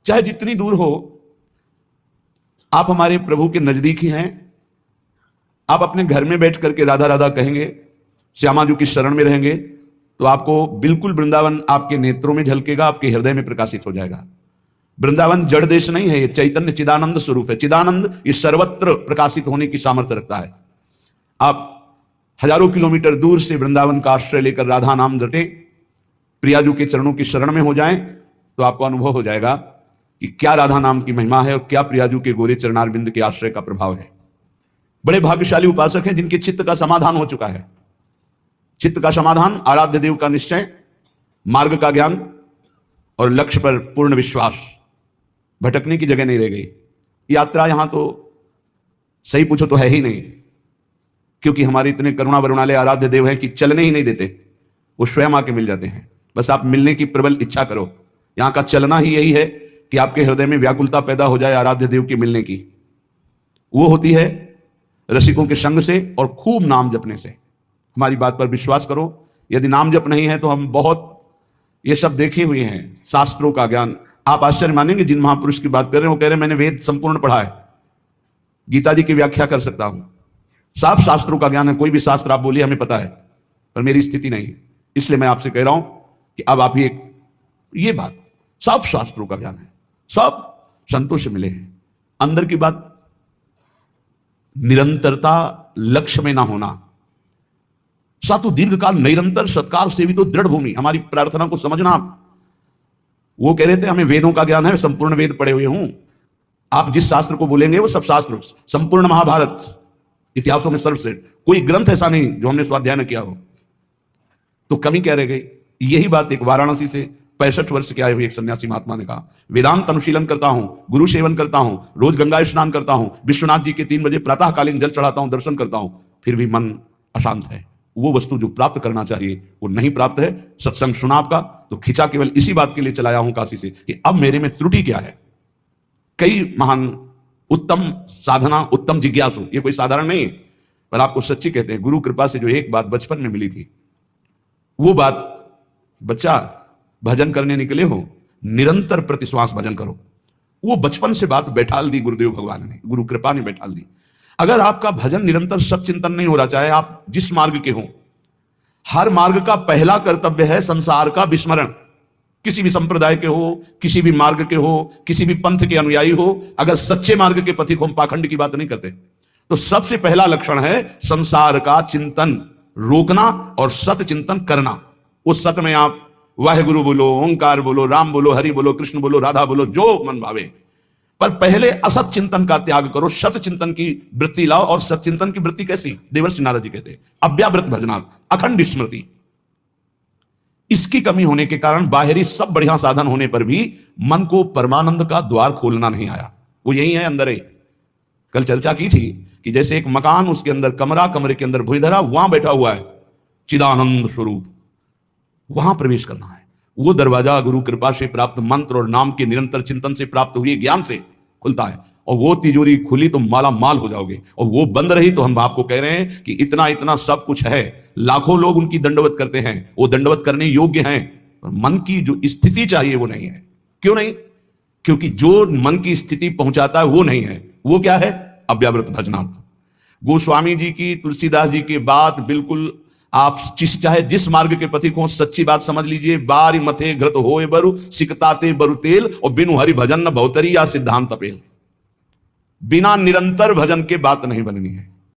चाहे जितनी दूर हो, आप हमारे प्रभु के नजदीक ही हैं। आप अपने घर में बैठ करके राधा राधा कहेंगे, श्यामा जी की शरण में रहेंगे, तो आपको बिल्कुल वृंदावन आपके नेत्रों में झलकेगा, आपके हृदय में प्रकाशित हो जाएगा। वृंदावन जड़ देश नहीं है, ये चैतन्य चिदानंद स्वरूप है। चिदानंद ये सर्वत्र प्रकाशित होने की सामर्थ्य रखता है। आप हजारों किलोमीटर दूर से वृंदावन का आश्रय लेकर राधा नाम रटे, प्रियाजू के चरणों की शरण में हो जाएं, तो आपको अनुभव हो जाएगा कि क्या राधा नाम की महिमा है और क्या प्रियाजू के गोरे चरणारविंद के आश्रय का प्रभाव है। बड़े भाग्यशाली उपासक हैं जिनके चित्त का समाधान हो चुका है। चित्त का समाधान, आराध्य देव का निश्चय, मार्ग का ज्ञान और लक्ष्य पर पूर्ण विश्वास। भटकने की जगह नहीं रह गई। यात्रा यहां तो सही पूछो तो है ही नहीं, क्योंकि हमारे इतने करुणा वरुणालय आराध्य देव हैं कि चलने ही नहीं देते, वो स्वयं आके मिल जाते हैं। बस आप मिलने की प्रबल इच्छा करो। यहां का चलना ही यही है कि आपके हृदय में व्याकुलता पैदा हो जाए आराध्य देव के मिलने की। वो होती है रसिकों के संग से और खूब नाम जपने से। हमारी बात पर विश्वास करो, यदि नाम जप नहीं है तो हम बहुत ये सब देखे हुए हैं, शास्त्रों का ज्ञान। आप आश्चर्य मानेंगे, जिन महापुरुष की बात कर रहे हैं वो कह रहे हैं मैंने वेद संपूर्ण पढ़ा है, गीता जी की व्याख्या कर सकता हूं, साफ शास्त्रों का ज्ञान है। कोई भी शास्त्र आप बोलिए हमें पता है, पर मेरी स्थिति नहीं। इसलिए मैं आपसे कह रहा हूं कि अब आप ये बात, सब शास्त्रों का ज्ञान है, सब संतों से मिले हैं। अंदर की बात, निरंतरता लक्ष्य में ना होना, सातु दीर्घकाल निरंतर सत्कार सेवी तो दृढ़ भूमि। हमारी प्रार्थना को समझना आप। वो कह रहे थे हमें वेदों का ज्ञान है, संपूर्ण वेद पढ़े हुए हूं। आप जिस शास्त्र को बोलेंगे वो सब शास्त्र, संपूर्ण महाभारत, इतिहासों में सर्वश्रेष्ठ कोई ग्रंथ ऐसा नहीं जो हमने स्वाध्याय न किया हो। तो कमी क्या रह गई? यही बात एक वाराणसी से 65 वर्ष के आए हुए एक सन्यासी महात्मा ने कहा, वेदांत अनुशीलन करता हूं, गुरु सेवन करता हूं, रोज गंगा स्नान करता हूं, विश्वनाथ जी के 3 बजे प्रातःकालीन जल चढ़ाता हूं, दर्शन करता हूं, फिर भी मन अशांत है। वो वस्तु जो प्राप्त करना चाहिए वो नहीं प्राप्त है। सत्संग सुना आपका तो खिंचा केवल इसी बात के लिए चलाया हूं काशी से कि अब मेरे में त्रुटि क्या है। कई महान उत्तम साधना, उत्तम जिज्ञासु, ये कोई साधारण नहीं है, पर आपको सच्ची कहते हैं, गुरु कृपा से जो एक बात बचपन में मिली थी, वो बात, बच्चा भजन करने निकले हो, निरंतर प्रतिश्वास भजन करो। वो बचपन से बात बैठाल दी गुरुदेव भगवान ने, गुरु कृपा ने बैठाल दी। अगर आपका भजन निरंतर सच्चिंतन नहीं हो रहा, चाहे आप जिस मार्ग के हो, हर मार्ग का पहला कर्तव्य है संसार का विस्मरण। किसी भी संप्रदाय के हो, किसी भी मार्ग के हो, किसी भी पंथ के अनुयायी हो, अगर सच्चे मार्ग के पथिक हो, हम पाखंड की बात नहीं करते, तो सबसे पहला लक्षण है संसार का चिंतन रोकना और सत चिंतन करना। उस सत में आप वाहेगुरु बोलो, ओंकार बोलो, राम बोलो, हरि बोलो, कृष्ण बोलो, राधा बोलो, जो मन भावे, पर पहले असत चिंतन का त्याग करो, सत चिंतन की वृत्ति लाओ। और सत चिंतन की वृत्ति कैसी? देवर्षि नारद जी कहते हैं, अव्यावृत भजनात्, अखंड स्मृति। इसकी कमी होने के कारण बाहरी सब बढ़िया साधन होने पर भी मन को परमानंद का द्वार खोलना नहीं आया। वो यही है अंदर है। कल चर्चा की थी कि जैसे एक मकान, उसके अंदर कमरा, कमरे के अंदर भुइंधरा, वहां बैठा हुआ है चिदानंद स्वरूप, वहां प्रवेश करना है। वो दरवाजा गुरु कृपा से प्राप्त मंत्र और नाम के निरंतर चिंतन से प्राप्त हुए ज्ञान से खुलता है। और वो तिजोरी खुली तो माला माल हो जाओगे, और वो बंद रही तो हम आपको कह रहे हैं कि इतना इतना सब कुछ है, लाखों लोग उनकी दंडवत करते हैं, वो दंडवत करने योग्य हैं, पर मन की जो स्थिति चाहिए वो नहीं है। क्यों नहीं? क्योंकि जो मन की स्थिति पहुंचाता है वो नहीं है। वो क्या है? अव्यावृत भजनात्। गोस्वामी जी की, तुलसीदास जी की बात बिल्कुल, आप चाहे जिस मार्ग के पथिक हो, सच्ची बात समझ लीजिए। बारी मथे घृत होए बरु, सिकताते बरु तेल, और बिनु हरि भजन न भवतरी या सिद्धांत अपेल। बिना निरंतर भजन के बात नहीं बननी है।